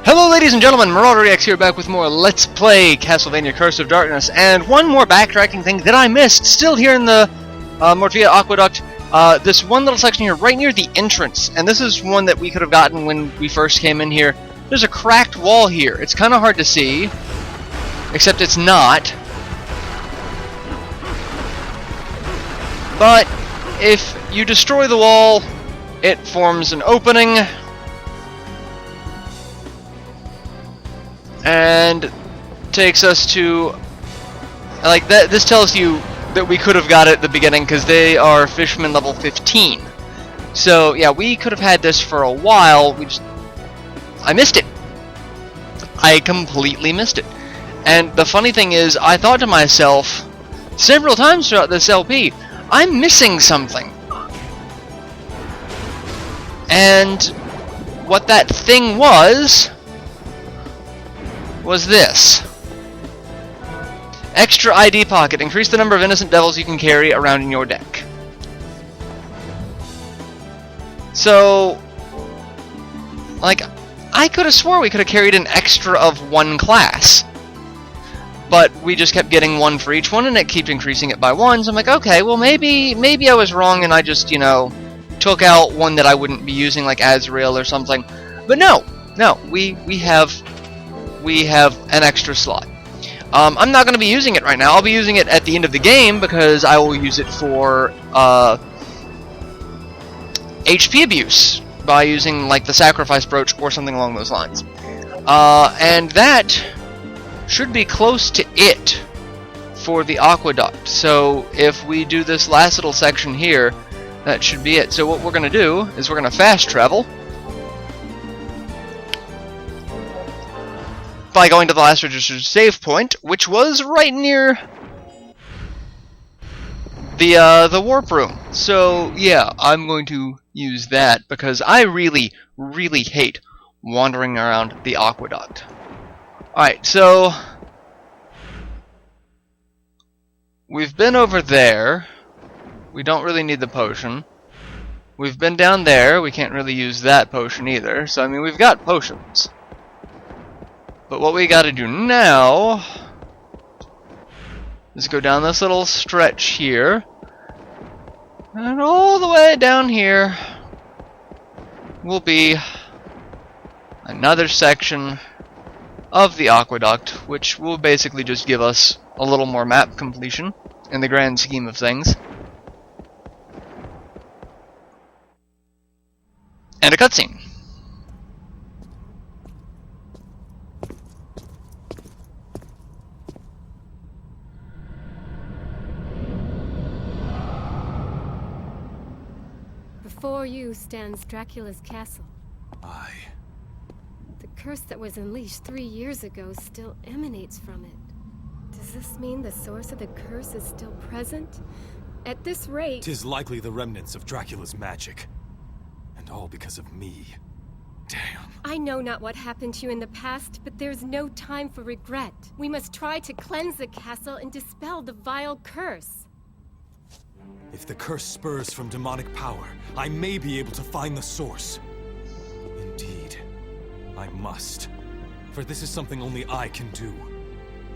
Hello ladies and gentlemen, MarauderEX here, back with more Let's Play Castlevania Curse of Darkness, and one more backtracking thing that I missed, still here in the Mortia Aqueduct. This one little section here, right near the entrance, and this is one that we could have gotten when we first came in here. There's a cracked wall here. It's kind of hard to see, except it's not. But if you destroy the wall, it forms an opening, and takes us to, like, that. This tells you that we could have got it at the beginning because they are fisherman level 15. So yeah, we could have had this for a while. I missed it. I completely missed it. And the funny thing is, I thought to myself several times throughout this LP, I'm missing something. And what that thing was this. Extra ID pocket. Increase the number of innocent devils you can carry around in your deck. So, like, I could have swore we could have carried an extra of one class. But we just kept getting one for each one, and it kept increasing it by one. So I'm like, okay, well maybe I was wrong, and I just, you know, took out one that I wouldn't be using, like Azrael or something. But no, we have an extra slot. I'm not going to be using it right now. I'll be using it at the end of the game because I will use it for HP abuse by using, like, the sacrifice brooch or something along those lines. And that should be close to it for the aqueduct. So if we do this last little section here, that should be it. So what we're going to do is we're going to fast travel by going to the last registered save point, which was right near the warp room. So yeah, I'm going to use that because I really hate wandering around the aqueduct. Alright, so we've been over there. We don't really need the potion. We've been down there. We can't really use that potion either. So I mean, we've got potions. But what we gotta do now is go down this little stretch here, and all the way down here will be another section of the aqueduct, which will basically just give us a little more map completion in the grand scheme of things. And a cutscene. Before you stands Dracula's castle. Aye. The curse that was unleashed 3 years ago still emanates from it. Does this mean the source of the curse is still present? At this rate... 'Tis likely the remnants of Dracula's magic. And all because of me. Damn. I know not what happened to you in the past, but there's no time for regret. We must try to cleanse the castle and dispel the vile curse. If the curse spurs from demonic power, I may be able to find the source. Indeed, I must. For this is something only I can do.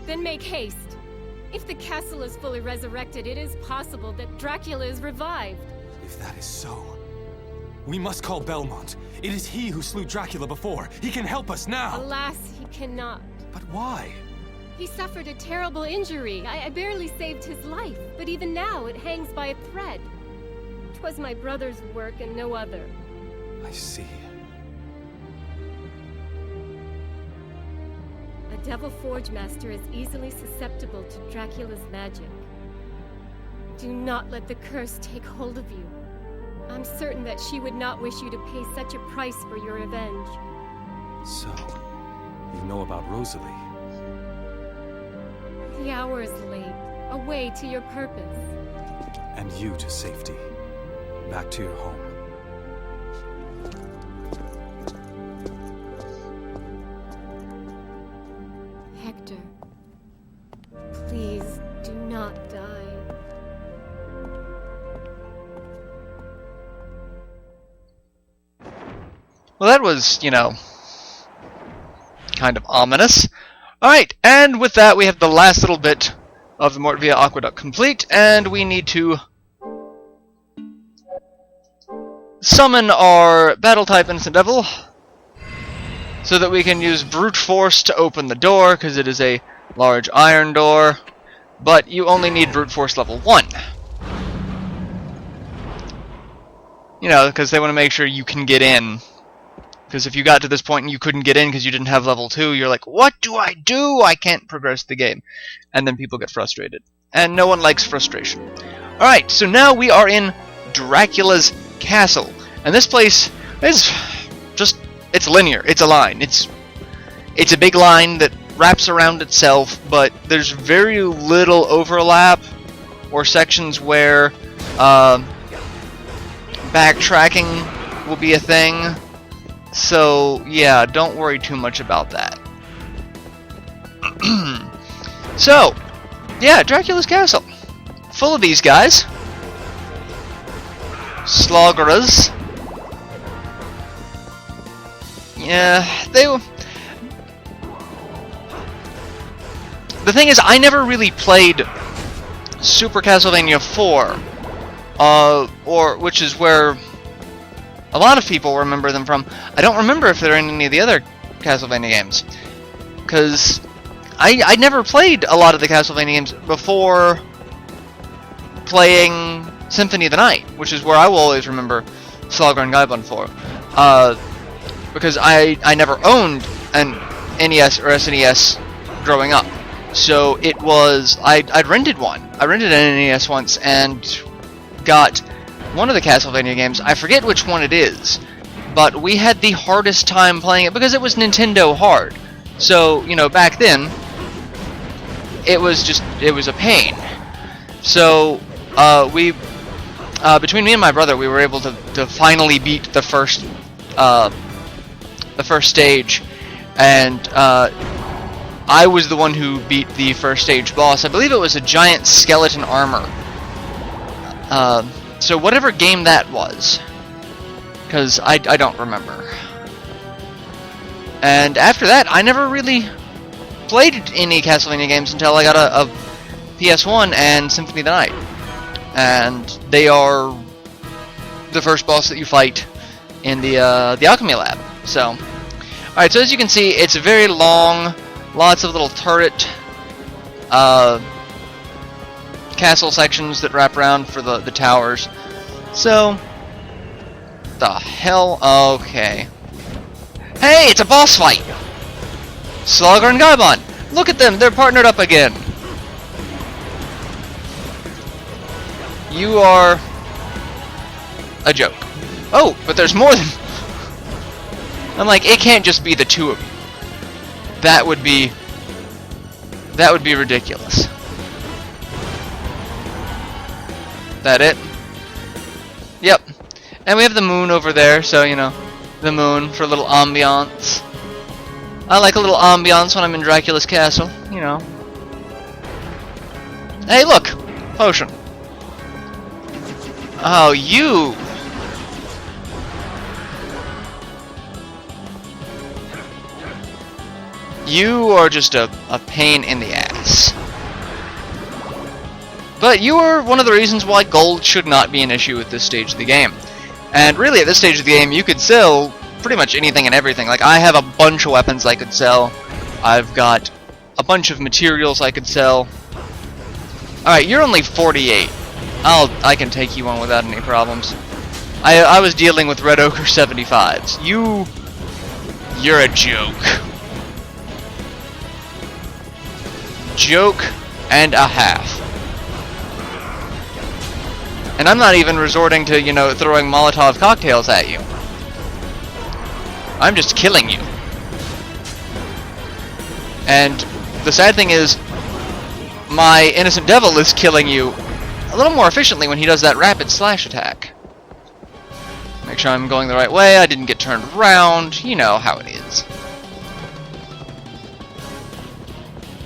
Then make haste. If the castle is fully resurrected, it is possible that Dracula is revived. If that is so, we must call Belmont. It is he who slew Dracula before. He can help us now. Alas, he cannot. But why? He suffered a terrible injury. I barely saved his life, but even now it hangs by a thread. 'Twas my brother's work and no other. I see. A Devil Forge Master is easily susceptible to Dracula's magic. Do not let the curse take hold of you. I'm certain that she would not wish you to pay such a price for your revenge. So, you know about Rosalie? The hour is late. Away to your purpose. And you to safety. Back to your home. Hector, please do not die. Well, that was, you know, kind of ominous. Alright, and with that we have the last little bit of the Mortvia Aqueduct complete, and we need to summon our battle-type Innocent Devil so that we can use brute force to open the door, because it is a large iron door, but you only need brute force level 1. You know, because they want to make sure you can get in. Because if you got to this point and you couldn't get in because you didn't have level 2, you're like, what do? I can't progress the game. And then people get frustrated. And no one likes frustration. Alright, so now we are in Dracula's castle. And this place is just, it's linear. It's a line. It's a big line that wraps around itself, but there's very little overlap or sections where backtracking will be a thing. So, yeah, don't worry too much about that. So, yeah, Dracula's castle. Full of these guys. Sloggerers. Yeah, they were... The thing is, I never really played Super Castlevania 4. Which is where a lot of people remember them from. I don't remember if they're in any of the other Castlevania games. Because I never played a lot of the Castlevania games before playing Symphony of the Night, which is where I will always remember Slogger and Gaibon for. Because I never owned an NES or SNES growing up. So it was... I'd rented one. I rented an NES once and got one of the Castlevania games. I forget which one it is, but we had the hardest time playing it because it was Nintendo hard. So, you know, back then, it was a pain. So, between me and my brother, we were able to finally beat the first stage, and I was the one who beat the first stage boss. I believe it was a giant skeleton armor. So whatever game that was, because I don't remember. And after that, I never really played any Castlevania games until I got a PS1 and Symphony of the Night. And they are the first boss that you fight in the Alchemy Lab. So, alright, so as you can see, it's very long, lots of little turret castle sections that wrap around for the towers. So, the hell? Okay. Hey, it's a boss fight! Slogger and Gaibon! Look at them, they're partnered up again! You are a joke. Oh, but there's more than... I'm like, it can't just be the two of you. That would be ridiculous. That it? Yep. And we have the moon over there, so, you know, the moon for a little ambiance. I like a little ambiance when I'm in Dracula's castle, you know. Hey, look! Potion. Oh, you! You are just a pain in the ass. But you are one of the reasons why gold should not be an issue at this stage of the game. And really, at this stage of the game, you could sell pretty much anything and everything. Like, I have a bunch of weapons I could sell. I've got a bunch of materials I could sell. Alright, you're only 48. I can take you on without any problems. I was dealing with Red Ochre 75s. You're a joke. Joke and a half. And I'm not even resorting to, you know, throwing Molotov cocktails at you. I'm just killing you. And the sad thing is, my Innocent Devil is killing you a little more efficiently when he does that rapid slash attack. Make sure I'm going the right way, I didn't get turned around, you know how it is.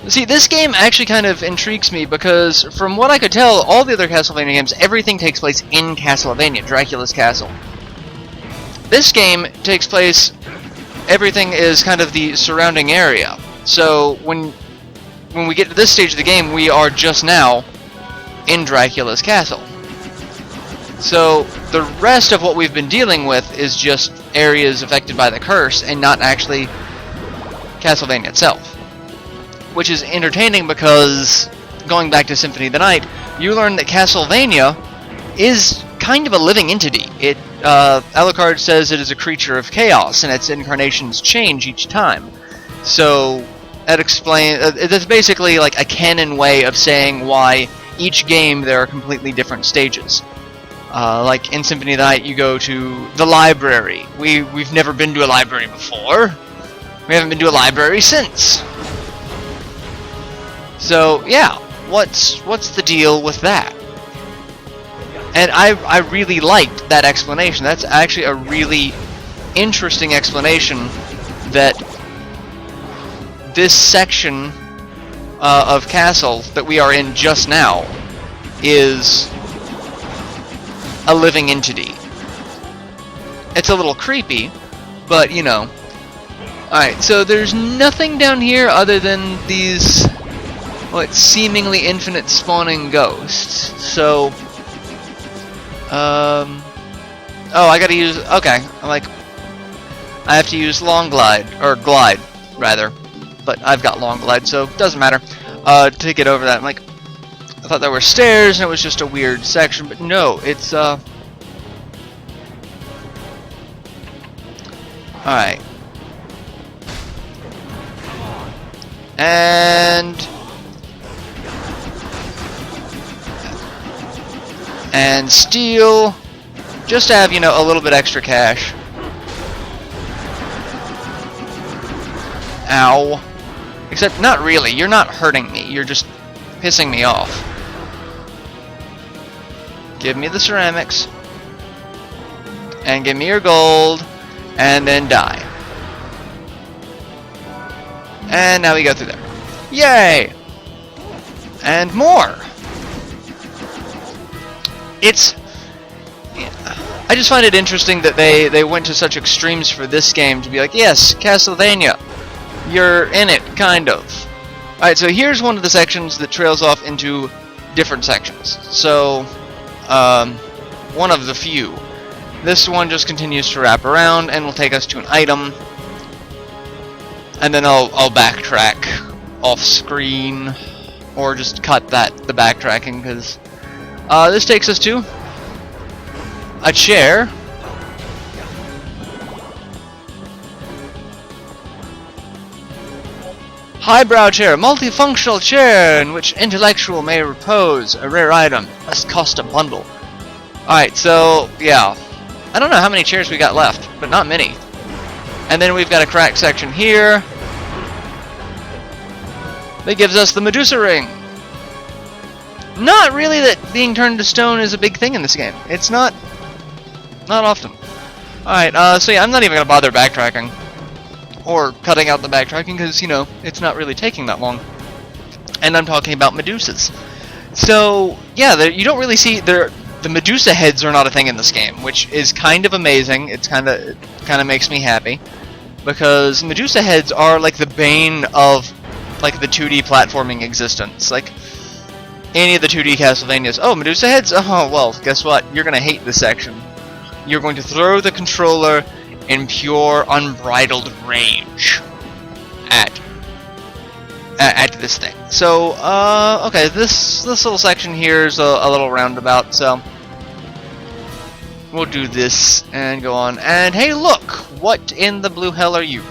See, this game actually kind of intrigues me because, from what I could tell, all the other Castlevania games, everything takes place in Castlevania, Dracula's castle. This game takes place everything is kind of the surrounding area. So when we get to this stage of the game, we are just now in Dracula's castle. So the rest of what we've been dealing with is just areas affected by the curse and not actually Castlevania itself. Which is entertaining because, going back to Symphony of the Night, you learn that Castlevania is kind of a living entity. Alucard says it is a creature of chaos, and its incarnations change each time. So, that's basically like a canon way of saying why each game there are completely different stages. Like in Symphony of the Night, you go to the library. We've never been to a library before. We haven't been to a library since. So yeah, what's the deal with that? And I really liked that explanation. That's actually a really interesting explanation that this section of castle that we are in just now is a living entity. It's a little creepy, but you know. Alright, so there's nothing down here other than these seemingly infinite spawning ghosts. So oh, I gotta use, okay, I have to use long glide, or glide rather, but I've got long glide, so it doesn't matter to get over that. I thought there were stairs and it was just a weird section, but no, it's alright. And steal, just to have, you know, a little bit extra cash. Ow. Except, not really, you're not hurting me, you're just pissing me off. Give me the ceramics. And give me your gold. And then die. And now we go through there. Yay! And more! I just find it interesting that they went to such extremes for this game to be like, yes, Castlevania, you're in it, kind of. Alright, so here's one of the sections that trails off into different sections. So, one of the few. This one just continues to wrap around and will take us to an item. And then I'll backtrack off screen, or just cut the backtracking, because this takes us to a chair. Highbrow chair, multifunctional chair in which intellectual may repose, a rare item, must cost a bundle. Alright, so yeah, I don't know how many chairs we got left, but not many. And then we've got a crack section here that gives us the Medusa ring. Not really that being turned to stone is a big thing in this game. It's not often. Alright, so yeah, I'm not even gonna bother backtracking. Or cutting out the backtracking, because, you know, it's not really taking that long. And I'm talking about Medusas. So, yeah, you don't really see... the Medusa heads are not a thing in this game, which is kind of amazing. It kind of makes me happy. Because Medusa heads are like the bane of like the 2D platforming existence. Like any of the 2D Castlevanias. Oh, Medusa heads? Oh, well, guess what? You're going to hate this section. You're going to throw the controller in pure, unbridled rage at this thing. So, okay, this little section here is a little roundabout, so we'll do this and go on. And hey, look! What in the blue hell are you?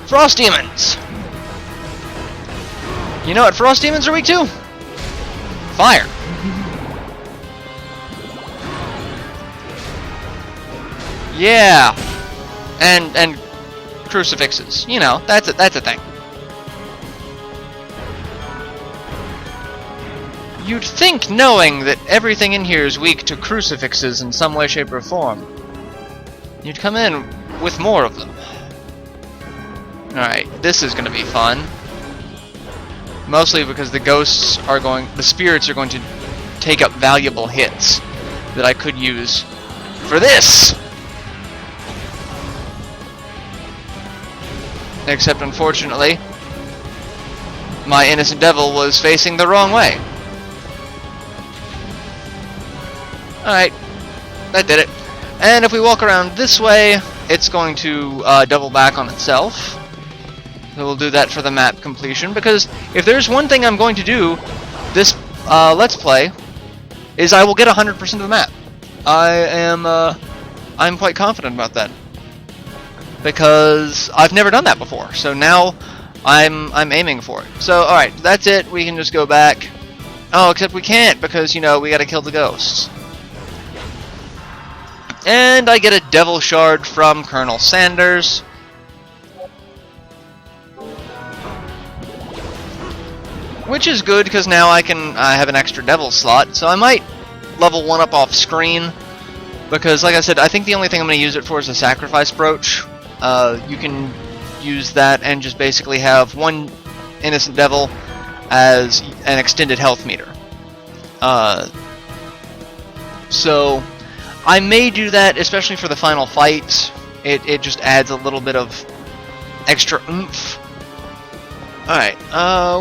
Frost demons! You know what frost demons are weak to? Fire. Yeah, and crucifixes. You know, that's a thing. You'd think, knowing that everything in here is weak to crucifixes in some way, shape, or form, you'd come in with more of them. Alright, this is gonna be fun. Mostly because the spirits are going to take up valuable hits that I could use for this! Except, unfortunately, my innocent devil was facing the wrong way. Alright, that did it. And if we walk around this way, it's going to double back on itself. So we'll do that for the map completion, because if there's one thing I'm going to do this Let's Play, is I will get 100% of the map. I'm quite confident about that, because I've never done that before. So now I'm aiming for it. So alright, that's it. We can just go back. Oh, except we can't, because you know we got to kill the ghosts. And I get a devil shard from Colonel Sanders. Which is good, because now I have an extra devil slot. So I might level 1 up off screen. Because, like I said, I think the only thing I'm going to use it for is a sacrifice brooch. You can use that and just basically have one innocent devil as an extended health meter. So I may do that, especially for the final fight. It just adds a little bit of extra oomph. Alright,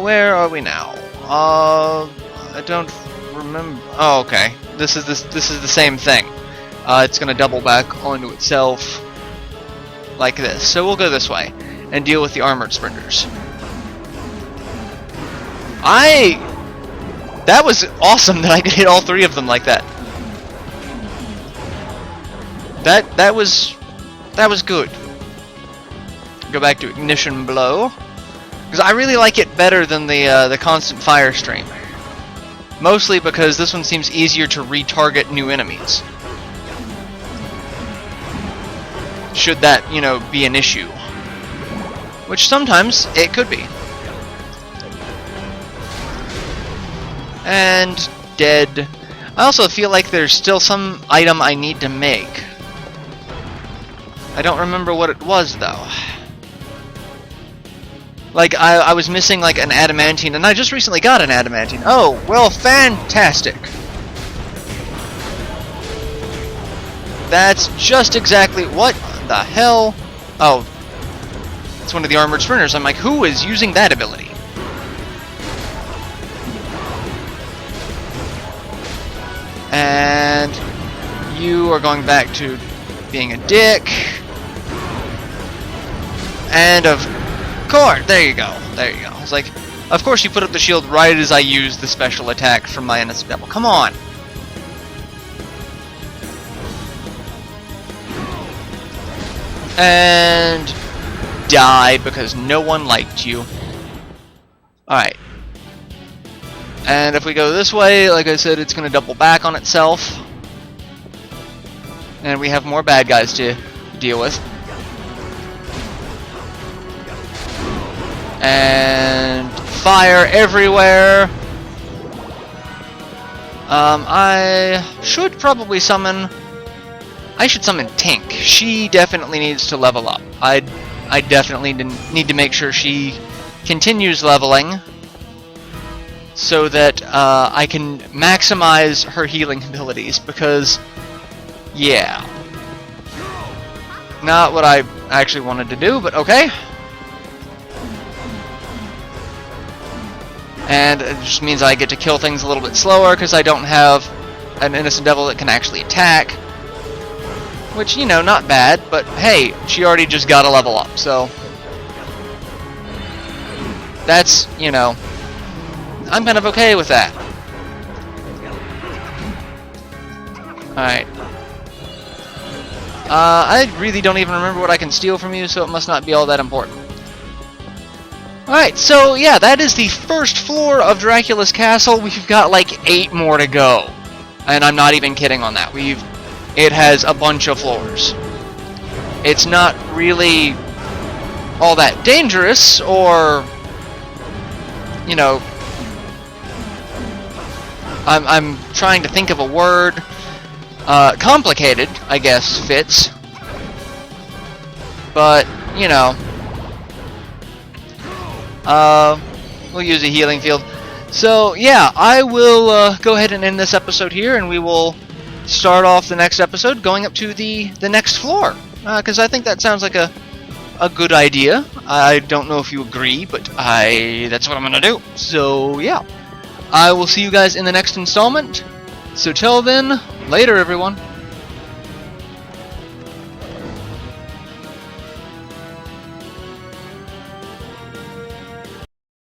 where are we now? I don't remember. Oh, okay. This is the same thing. It's gonna double back onto itself like this. So we'll go this way and deal with the armored sprinters. That was awesome that I could hit all 3 of them like that. That was good. Go back to ignition blow, because I really like it better than the constant fire stream. Mostly because this one seems easier to retarget new enemies. Should that, you know, be an issue. Which sometimes it could be. And dead. I also feel like there's still some item I need to make. I don't remember what it was, though. Like, I was missing, like, an adamantine, and I just recently got an adamantine. Oh, well, fantastic. That's just exactly... What the hell? Oh. It's one of the armored sprinters. I'm like, who is using that ability? And you are going back to being a dick. And of course, there you go. There you go. It's like, of course you put up the shield right as I use the special attack from my innocent devil. Come on. And die because no one liked you. Alright. And if we go this way, like I said, it's going to double back on itself. And we have more bad guys to deal with. And fire everywhere. I should probably summon... I should summon Tink. She definitely needs to level up. I definitely need to make sure she continues leveling, so that I can maximize her healing abilities, because, yeah. Not what I actually wanted to do, but okay. And it just means I get to kill things a little bit slower, because I don't have an innocent devil that can actually attack. Which, you know, not bad, but hey, she already just got a level up, so... That's, you know... I'm kind of okay with that. Alright. I really don't even remember what I can steal from you, so it must not be all that important. Alright, so yeah, that is the first floor of Dracula's castle. We've got like 8 more to go. And I'm not even kidding on that. It has a bunch of floors. It's not really all that dangerous, or, you know, I'm trying to think of a word. Complicated, I guess, fits. But, you know, we'll use a healing field. So, yeah, I will go ahead and end this episode here, and we will start off the next episode going up to the next floor. Because I think that sounds like a a good idea. I don't know if you agree, but that's what I'm gonna do. So yeah, I will see you guys in the next installment. So till then, later everyone.